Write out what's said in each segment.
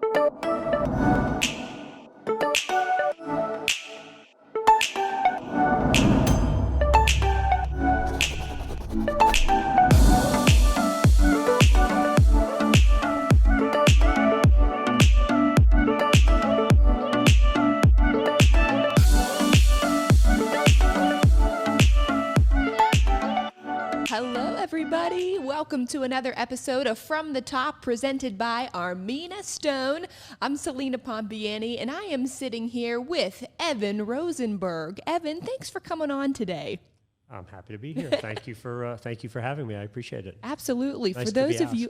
Hello, everybody. Welcome to another episode of From the Top, presented by Armina Stone. I'm Celina Pompeani, and I am sitting here with Evan Rosenberg. Evan, thanks for coming on today. I'm happy to be here. Thank you for having me. I appreciate it. Absolutely. Nice For to those be of you,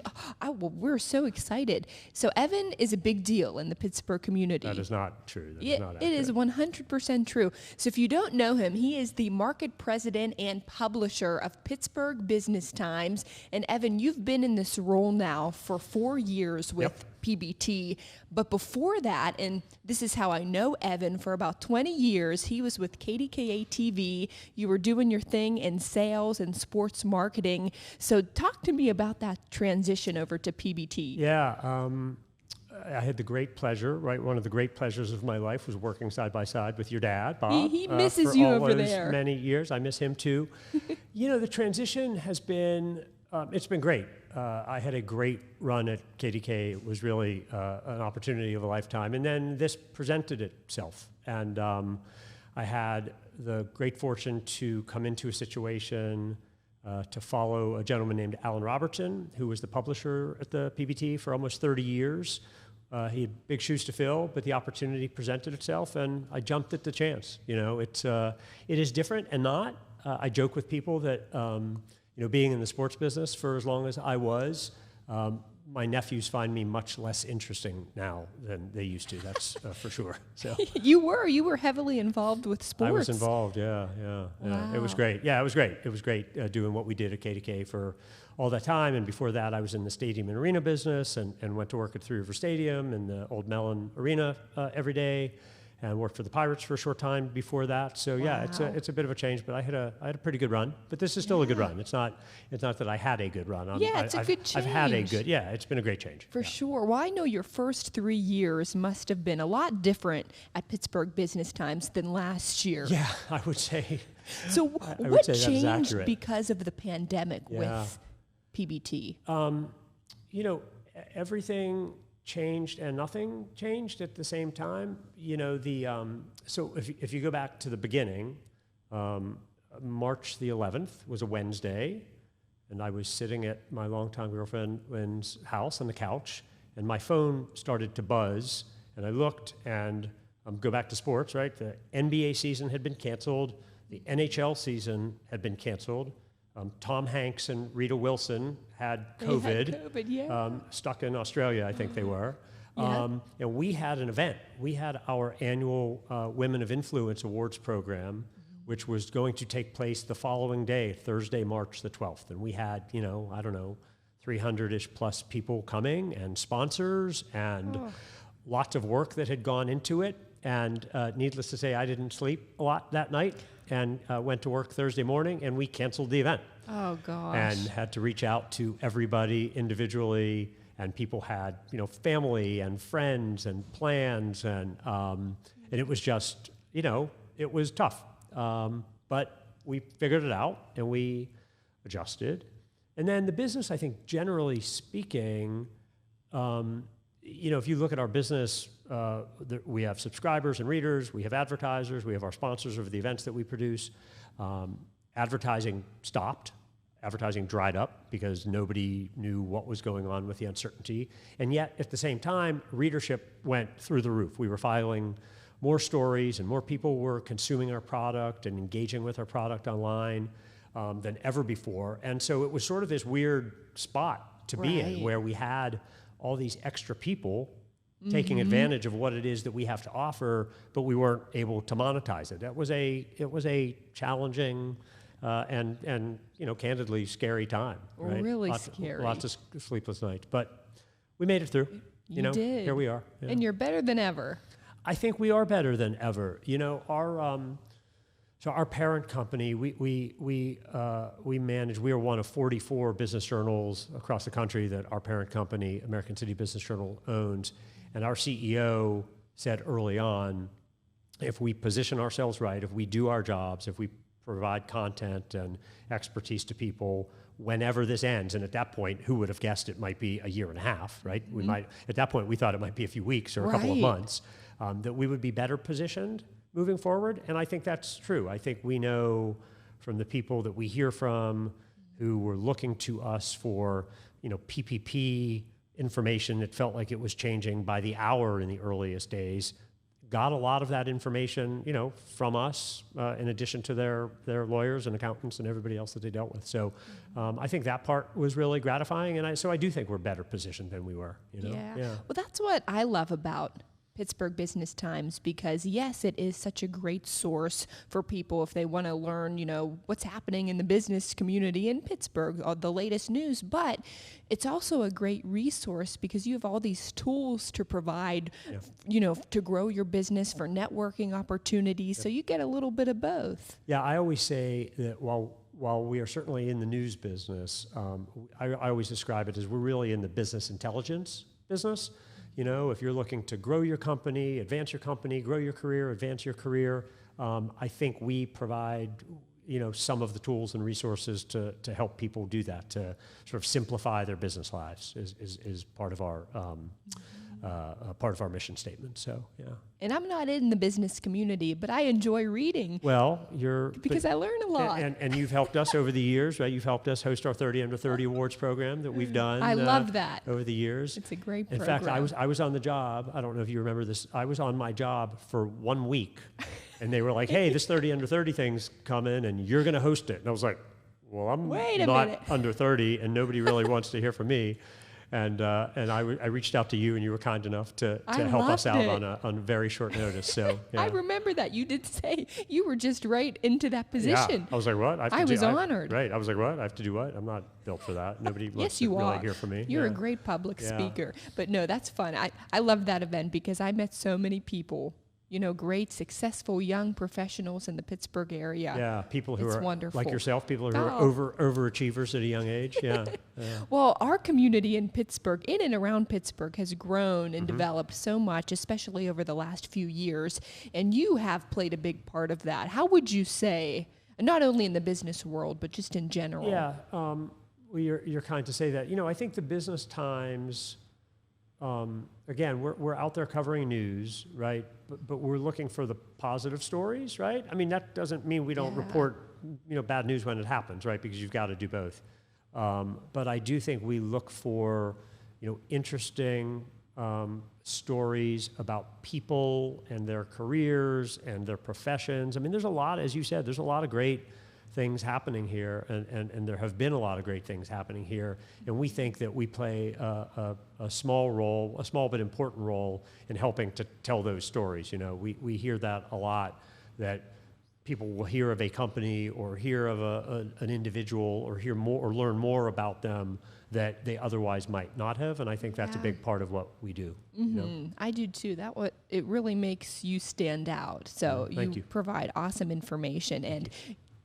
we're so excited. So Evan is a big deal in the Pittsburgh community. That is not true. That It is not it is accurate. 100% true. So if you don't know him, he is the market president and publisher of Pittsburgh Business Times. And Evan, you've been in this role now for 4 years with PBT. But before that, and this is how I know Evan, for about 20 years, he was with KDKA TV. You were doing your thing in sales and sports marketing. So talk to me about that transition over to PBT. Yeah, I had the great pleasure, right? One of the great pleasures of my life was working side by side with your dad, Bob. He misses for you all over those there. Many years. I miss him too. The transition has been, it's been great. I had a great run at KDK. It was really an opportunity of a lifetime. And then this presented itself. And I had the great fortune to come into a situation to follow a gentleman named Alan Robertson, who was the publisher at the PBT for almost 30 years. He had big shoes to fill, but the opportunity presented itself, and I jumped at the chance. It is different and not. I joke with people that being in the sports business for as long as I was, my nephews find me much less interesting now than they used to. That's for sure. So You were heavily involved with sports. I was involved. Yeah. Wow. It was great. Yeah, it was great. It was great doing what we did at KDK for all that time. And before that, I was in the stadium and arena business and went to work at Three River Stadium and the Old Mellon Arena every day, and worked for the Pirates for a short time before that. So yeah, it's a bit of a change, but I had a pretty good run. But this is still a good run. It's not that I had a good run. It's a good change. I've had a good. Yeah, it's been a great change. For sure. Well, I know your first 3 years must have been a lot different at Pittsburgh Business Times than last year. Yeah, I would say. So I would what say that is changed accurate. because of the pandemic with PBT? Everything changed and nothing changed at the same time. So if you go back to the beginning, March the 11th was a Wednesday, and I was sitting at my longtime girlfriend's house on the couch, and my phone started to buzz, and I looked, and go back to sports, right? The NBA season had been canceled, the NHL season had been canceled. Tom Hanks and Rita Wilson had COVID, stuck in Australia, I think they were. And we had an event. We had our annual Women of Influence Awards program, which was going to take place the following day, Thursday, March the 12th. And we had, 300-ish plus people coming and sponsors and lots of work that had gone into it. And needless to say, I didn't sleep a lot that night and went to work Thursday morning, and we canceled the event. Oh, gosh. And had to reach out to everybody individually, and people had, family and friends and plans, and it was just, it was tough. But we figured it out, and we adjusted. And then the business, I think, generally speaking, if you look at our business, we have subscribers and readers, we have advertisers, we have our sponsors of the events that we produce. Advertising stopped. Advertising dried up because nobody knew what was going on with the uncertainty. And yet, at the same time, readership went through the roof. We were filing more stories, and more people were consuming our product and engaging with our product online than ever before. And so it was sort of this weird spot to be in, where we had all these extra people taking advantage of what it is that we have to offer, but we weren't able to monetize it. It was a challenging and candidly scary time. Right? Really scary. Lots of sleepless nights, but we made it through. You did. Here we are. Yeah. And you're better than ever. I think we are better than ever. Our parent company, we manage. We are one of 44 business journals across the country that our parent company, American City Business Journal, owns. And our CEO said early on, if we position ourselves right, if we do our jobs, if we provide content and expertise to people, whenever this ends, and at that point, who would have guessed it might be a year and a half, right? We might, at that point, we thought it might be a few weeks or a couple of months, that we would be better positioned moving forward. And I think that's true. I think we know from the people that we hear from who were looking to us for, PPP information that felt like it was changing by the hour in the earliest days, got a lot of that information, from us, in addition to their lawyers and accountants and everybody else that they dealt with. So I think that part was really gratifying, and so I do think we're better positioned than we were. Yeah. Well, that's what I love about Pittsburgh Business Times, because yes, it is such a great source for people if they want to learn, what's happening in the business community in Pittsburgh, the latest news, but it's also a great resource because you have all these tools to provide, to grow your business, for networking opportunities, so you get a little bit of both. Yeah, I always say that while we are certainly in the news business, I always describe it as we're really in the business intelligence business. If you're looking to grow your company, advance your company, grow your career, advance your career, I think we provide, some of the tools and resources to help people do that, to sort of simplify their business lives is part of our mission statement. So, yeah. And I'm not in the business community, but I enjoy reading. Well, because I learn a lot. And you've helped us over the years, right? You've helped us host our 30 Under 30 awards program that we've done. I love that. Over the years. It's a great program. In fact, I was on the job. I don't know if you remember this. I was on my job for 1 week, and they were like, "Hey, this 30 Under 30 thing's coming, and you're going to host it." And I was like, "Well, I'm not under 30, and nobody really wants to hear from me." And I reached out to you, and you were kind enough to help us out on very short notice. So yeah. I remember that you did say you were just right into that position. Yeah. I was like, what? I was honored. Right. I was like, what? I have to do what? I'm not built for that. Nobody wants to really hear from me. You're a great public speaker. But no, that's fun. I love that event because I met so many people, great, successful young professionals in the Pittsburgh area. Yeah, people who are wonderful. Like yourself, people who are overachievers at a young age. Yeah. Well, our community in Pittsburgh, in and around Pittsburgh, has grown and developed so much, especially over the last few years. And you have played a big part of that. How would you say, not only in the business world, but just in general? Yeah, well, you're kind to say that. I think the Business Times, again, we're out there covering news, right? But we're looking for the positive stories, right? I mean, that doesn't mean we don't report, bad news when it happens, right? Because you've got to do both. But I do think we look for, interesting stories about people and their careers and their professions. I mean, there's a lot, as you said, there's a lot of great things happening here, and there have been a lot of great things happening here, and we think that we play a small but important role in helping to tell those stories. We hear that a lot, that people will hear of a company or hear of an individual or hear more or learn more about them that they otherwise might not have, and I think that's a big part of what we do. I do too. It really makes you stand out. So you provide awesome information, and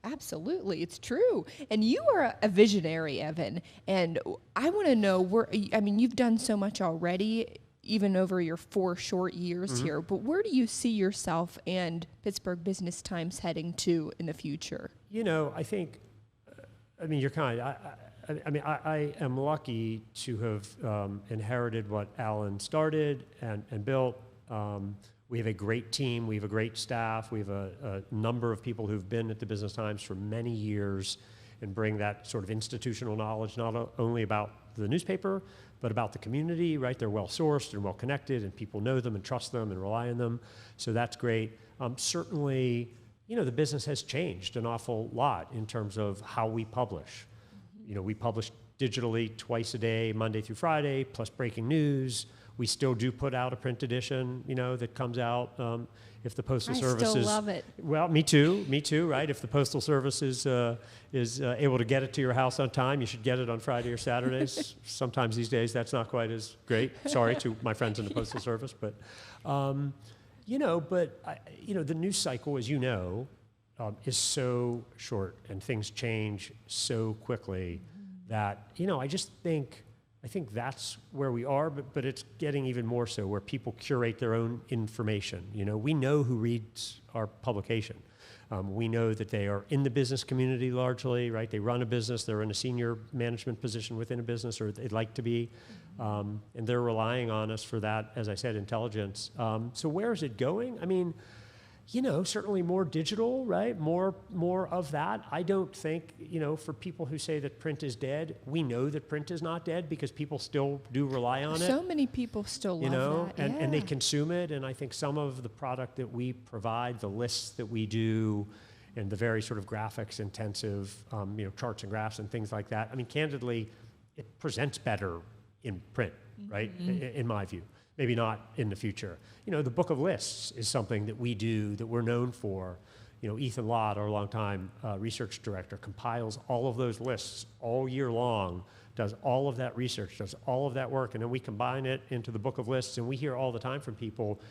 absolutely, it's true. And you are a visionary, Evan, and I want to know you've done so much already, even over your 4 short years here, but where do you see yourself and Pittsburgh Business Times heading to in the future? I think, you're kind. I am lucky to have inherited what Alan started and built. We have a great team. We have a great staff. We have a number of people who've been at the Business Times for many years and bring that sort of institutional knowledge, not only about the newspaper, but about the community, right? They're well-sourced and well-connected, and people know them and trust them and rely on them. So that's great. Certainly, the business has changed an awful lot in terms of how we publish. We publish digitally twice a day, Monday through Friday, plus breaking news. We still do put out a print edition, that comes out if the Postal Service still love it. Well, me too, right? If the Postal Service is able to get it to your house on time, you should get it on Friday or Saturdays. Sometimes these days that's not quite as great. Sorry to my friends in the Postal Service, but the news cycle, as is so short, and things change so quickly that I just think I think that's where we are, but it's getting even more so where people curate their own information. We know who reads our publication. We know that they are in the business community largely, right? They run a business, they're in a senior management position within a business, or they'd like to be, and they're relying on us for that, as I said, intelligence. So where is it going? I mean, certainly more digital, right? More of that. I don't think, for people who say that print is dead, we know that print is not dead because people still do rely on it. So many people still love that. And they consume it. And I think some of the product that we provide, the lists that we do, and the very sort of graphics intensive, charts and graphs and things like that. I mean, candidly, it presents better in print, right? In my view. Maybe not in the future. The book of lists is something that we do that we're known for. Ethan Lott, our longtime research director, compiles all of those lists all year long, does all of that research, does all of that work, and then we combine it into the book of lists, and we hear all the time from people,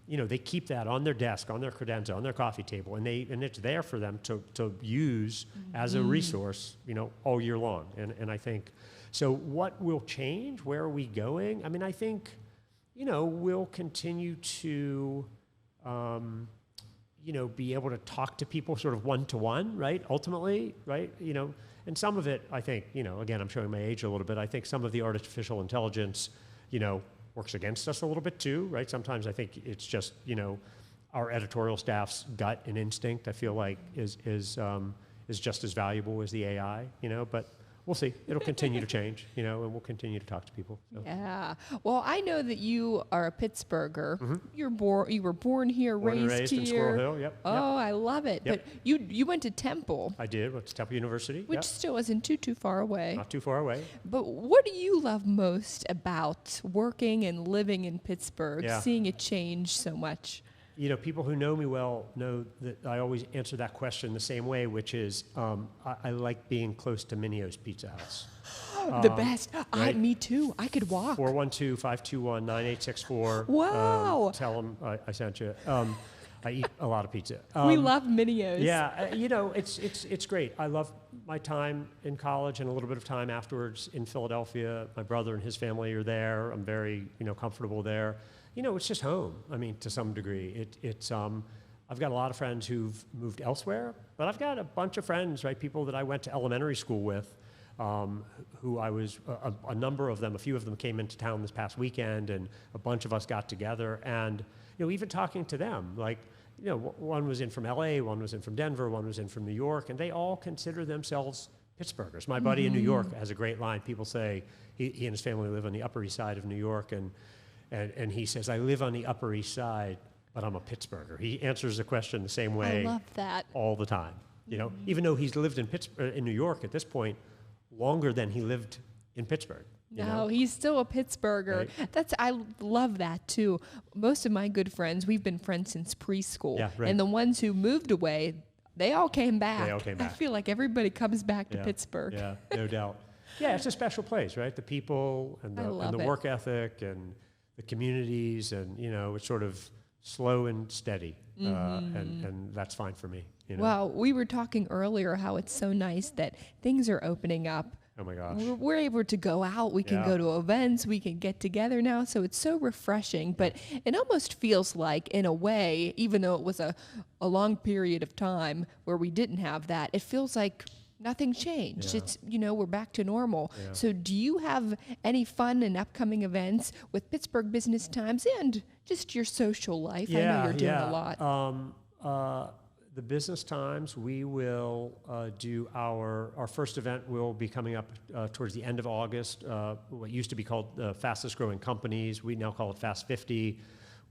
they keep that on their desk, on their credenza, on their coffee table, and it's there for them to use as a resource, all year long. And I think, so what will change? Where are we going? I mean, I think, we'll continue to, be able to talk to people sort of one-to-one, right? Ultimately, right? And some of it, I think, again, I'm showing my age a little bit. I think some of the artificial intelligence, works against us a little bit too, right? Sometimes I think it's just, our editorial staff's gut and instinct, I feel like is just as valuable as the AI, but we'll see. It'll continue to change, and we'll continue to talk to people. So. Yeah. Well, I know that you are a Pittsburgher. You were born here, raised here. In Squirrel Hill. Yep. Oh, I love it. Yep. But you went to Temple. I did. Went to Temple University. Which still isn't too far away. Not too far away. But what do you love most about working and living in Pittsburgh, seeing it change so much? People who know me well know that I always answer that question the same way, which is I like being close to Minio's Pizza House. The best. Right? Me too. I could walk. 412-521-9864. Wow. Tell them I sent you. I eat a lot of pizza. We love Minio's. Yeah, it's great. I love my time in college and a little bit of time afterwards in Philadelphia. My brother and his family are there. I'm very comfortable there. It's just home. I mean, to some degree, I've got a lot of friends who've moved elsewhere, but I've got a bunch of friends, right? People that I went to elementary school with, who I was, a number of them, a few of them came into town this past weekend, and a bunch of us got together, and even talking to them, like, one was in from LA, one was in from Denver, one was in from New York, and they all consider themselves Pittsburghers. My buddy in New York has a great line. People say he and his family live on the Upper East Side of New York, and he says, I live on the Upper East Side, but I'm a Pittsburgher. He answers the question the same way. I love that. All the time. Even though he's lived in New York at this point longer than he lived in Pittsburgh. No, he's still a Pittsburgher. Right. I love that too. Most of my good friends, we've been friends since preschool. Yeah, right. And the ones who moved away, they all came back. I feel like everybody comes back to Pittsburgh. Yeah, no doubt. Yeah, it's a special place, right? The people and the work ethic and the communities, and it's sort of slow and steady, and that's fine for me. Well, we were talking earlier how it's so nice that things are opening up. Oh my gosh. We're able to go out. We can go to events. We can get together now. So it's so refreshing. But it almost feels like, in a way, even though it was a long period of time where we didn't have that, it feels like nothing changed. It's, we're back to normal. So do you have any fun and upcoming events with Pittsburgh Business Times and just your social life? I know you're doing a lot. The Business Times, we will do our first event will be coming up towards the end of August, what used to be called the Fastest Growing Companies. We now call it Fast 50,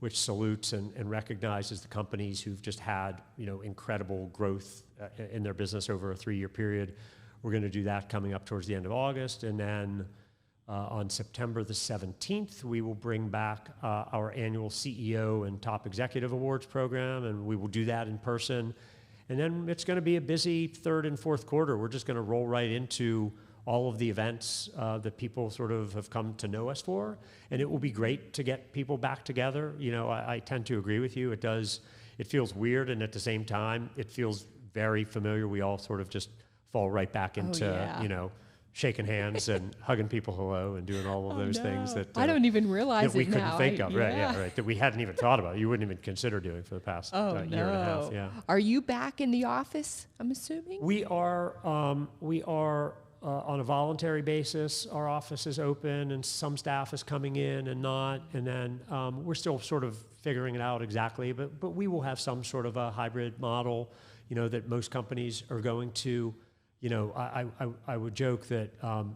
which salutes and recognizes the companies who've just had incredible growth in their business over a 3-year period. We're going to do that coming up towards the end of August, and then on September the 17th, we will bring back our annual CEO and Top Executive Awards program, and we will do that in person. And then it's going to be a busy third and fourth quarter. We're just going to roll right into all of the events that people sort of have come to know us for, and it will be great to get people back together. I tend to agree with you. It feels weird, and at the same time, it feels very familiar. We all sort of just fall right back into, shaking hands and hugging people hello and doing all of those things that I don't even realize that we it couldn't now. think of. Right, yeah, right. That we hadn't even thought about. You wouldn't even consider doing for the past year and a half. Yeah. Are you back in the office? I'm assuming. We are. On a voluntary basis. Our office is open, and some staff is coming in and not. And then we're still sort of figuring it out exactly. But we will have some sort of a hybrid model, that most companies are going to. I would joke that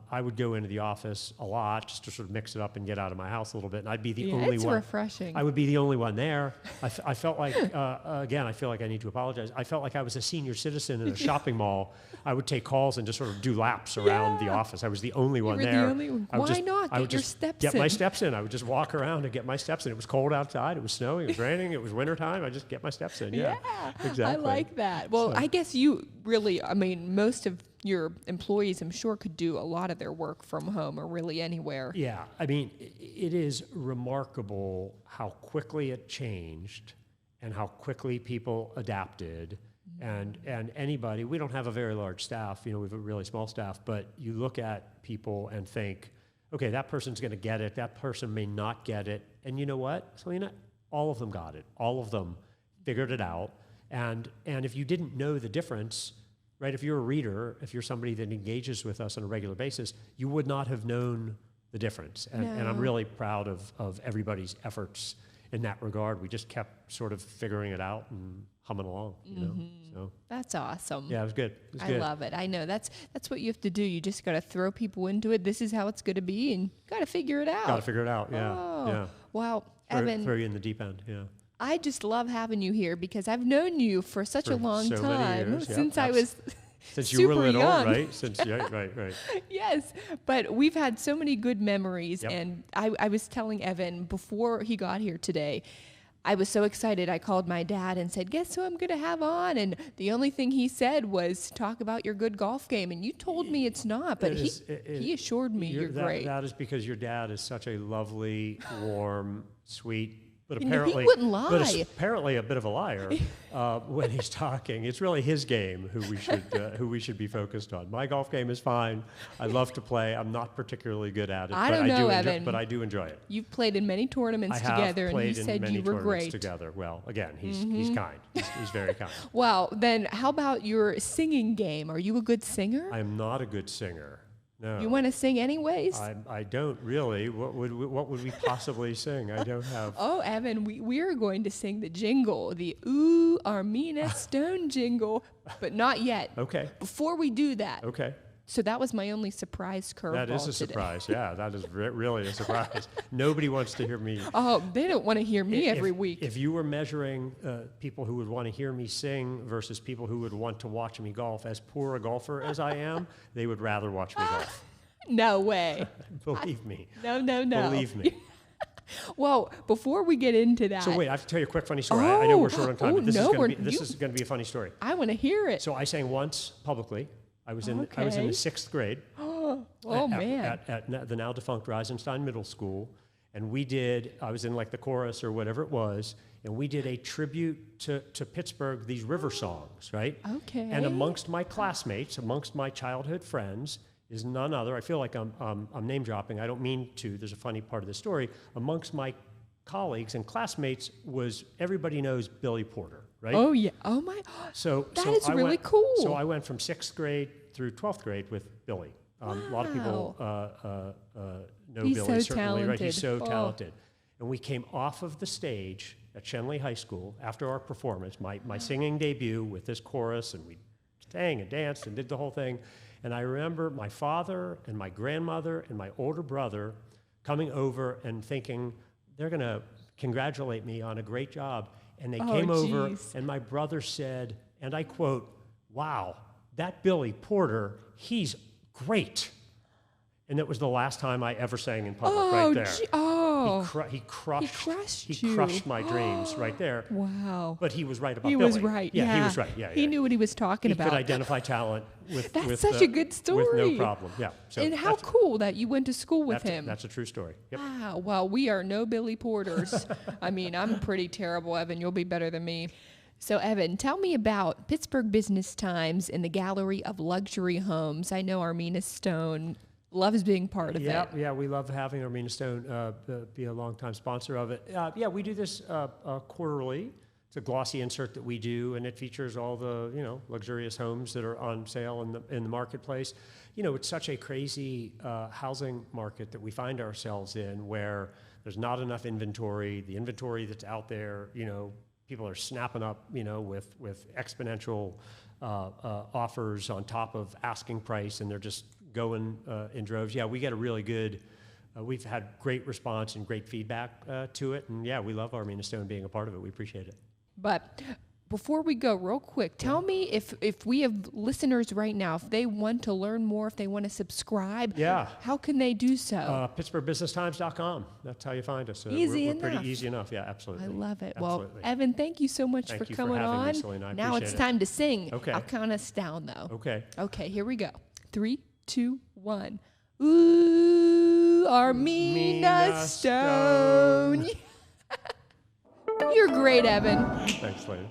I would go into the office a lot just to sort of mix it up and get out of my house a little bit, and I'd be the only it's one. refreshing. I would be the only one there. I felt like, again, I feel like I need to apologize. I felt like I was a senior citizen in a shopping mall. I would take calls and just sort of do laps around the office. I was the only one there. The only one. Why not get your steps in? Get my steps in. I would just walk around and get my steps in. It was cold outside. It was snowing. It was raining. It was wintertime. I just get my steps in. Yeah, exactly. I like that. Well, I guess you really, most of your employees, I'm sure, could do a lot of their work from home or really anywhere. Yeah, it is remarkable how quickly it changed and how quickly people adapted. And anybody, we don't have a very large staff, we have a really small staff, but you look at people and think, okay, that person's going to get it, that person may not get it. And you know what, Celina? All of them got it. All of them figured it out. And if you didn't know the difference, right, if you're a reader, if you're somebody that engages with us on a regular basis, you would not have known the difference. And I'm really proud of everybody's efforts in that regard. We just kept sort of figuring it out and humming along, So that's awesome. Yeah, it was good. I love it. I know that's what you have to do. You just got to throw people into it. This is how it's going to be, and got to figure it out. Got to figure it out. Yeah. Oh, yeah. Wow, Evan. Throw you in the deep end. Yeah. I just love having you here because I've known you for such a long so many time, years. since I was since super you were little, young. right? Right. Yes, but we've had so many good memories, Yep. and I was telling Evan before he got here today, I was so excited. I called my dad and said, guess who I'm going to have on? And the only thing he said was, talk about your good golf game. And you told me it's not, but he assured me you're great. That is because your dad is such a lovely, warm, sweet, but he apparently wouldn't lie. But apparently a bit of a liar when he's talking. It's really his game who we should be focused on. My golf game is fine. I love to play. I'm not particularly good at it. I don't know, Evan. But I do enjoy it. You've played in many tournaments together, and you said you were great. Together. Well, again, he's kind. He's very kind. Well, then how about your singing game? Are you a good singer? I'm not a good singer. No. You want to sing anyways? I don't really. What would we possibly sing? I don't have. Oh, Evan, we are going to sing the jingle, the Ooh Armina Stone jingle, but not yet. Okay. Before we do that. Okay. So that was my only surprise curveball That is a today. surprise. Yeah, that is really a surprise. Nobody wants to hear me. Oh, they don't want to hear me every week. If you were measuring people who would want to hear me sing versus people who would want to watch me golf, as poor a golfer as I am, they would rather watch me golf. No way. Believe me. No. Believe me. Well, before we get into that. So wait, I have to tell you a quick funny story. I know we're short on time, but this is going to be a funny story. I want to hear it. So I sang once publicly. I was in the 6th grade. Man. At the now defunct Rosenstein Middle School, and I was in like the chorus or whatever it was, and we did a tribute to Pittsburgh, these river songs, right? Okay. And amongst my classmates, amongst my childhood friends, is none other. I feel like I'm name dropping. I don't mean to. There's a funny part of the story. Amongst my colleagues and classmates was everybody knows Billy Porter. Right? Oh, yeah. Oh, my. That is really cool. So I went from 6th grade through 12th grade with Billy. A lot of people know He's Billy, so certainly. talented. Right? He's so talented. And we came off of the stage at Shenley High School after our performance, my singing debut with this chorus, and we sang and danced and did the whole thing. And I remember my father and my grandmother and my older brother coming over and thinking, they're going to congratulate me on a great job. And they came over, and my brother said, and I quote, "Wow, that Billy Porter, he's great." And that was the last time I ever sang in public, right there. He crushed my dreams right there. Wow. But he was right about Billy. He was right. Yeah, he was right. Yeah, he knew what he was talking about. He could identify talent with That's such a good story. With no problem. Yeah. So and how cool that you went to school with him. That's a true story. Yep. Wow. Well, we are no Billy Porters. I'm pretty terrible, Evan. You'll be better than me. So, Evan, tell me about Pittsburgh Business Times and the Gallery of Luxury Homes. I know Armina Stone loves being part of it. Yeah, we love having Armina Stone be a longtime sponsor of it. Yeah, we do this quarterly. It's a glossy insert that we do, and it features all the luxurious homes that are on sale in the marketplace. It's such a crazy housing market that we find ourselves in, where there's not enough inventory. The inventory that's out there, people are snapping up, with exponential offers on top of asking price, and they're just going in droves. Yeah, we get a really good. We've had great response and great feedback to it, and yeah, we love Armina Stone being a part of it. We appreciate it. But before we go, real quick, tell me if we have listeners right now, if they want to learn more, if they want to subscribe, how can they do so? PittsburghBusinessTimes.com. That's how you find us. Easy we're enough. Pretty easy enough. Yeah, absolutely. I love it. Absolutely. Well, Evan, thank you so much for coming having on. me, Celina. I now it's appreciate time to sing. Okay. I'll count us down, though. Okay. Okay, here we go. 3, 2, 1. Ooh, Armina Stone. You're great, Evan. Thanks, Celina.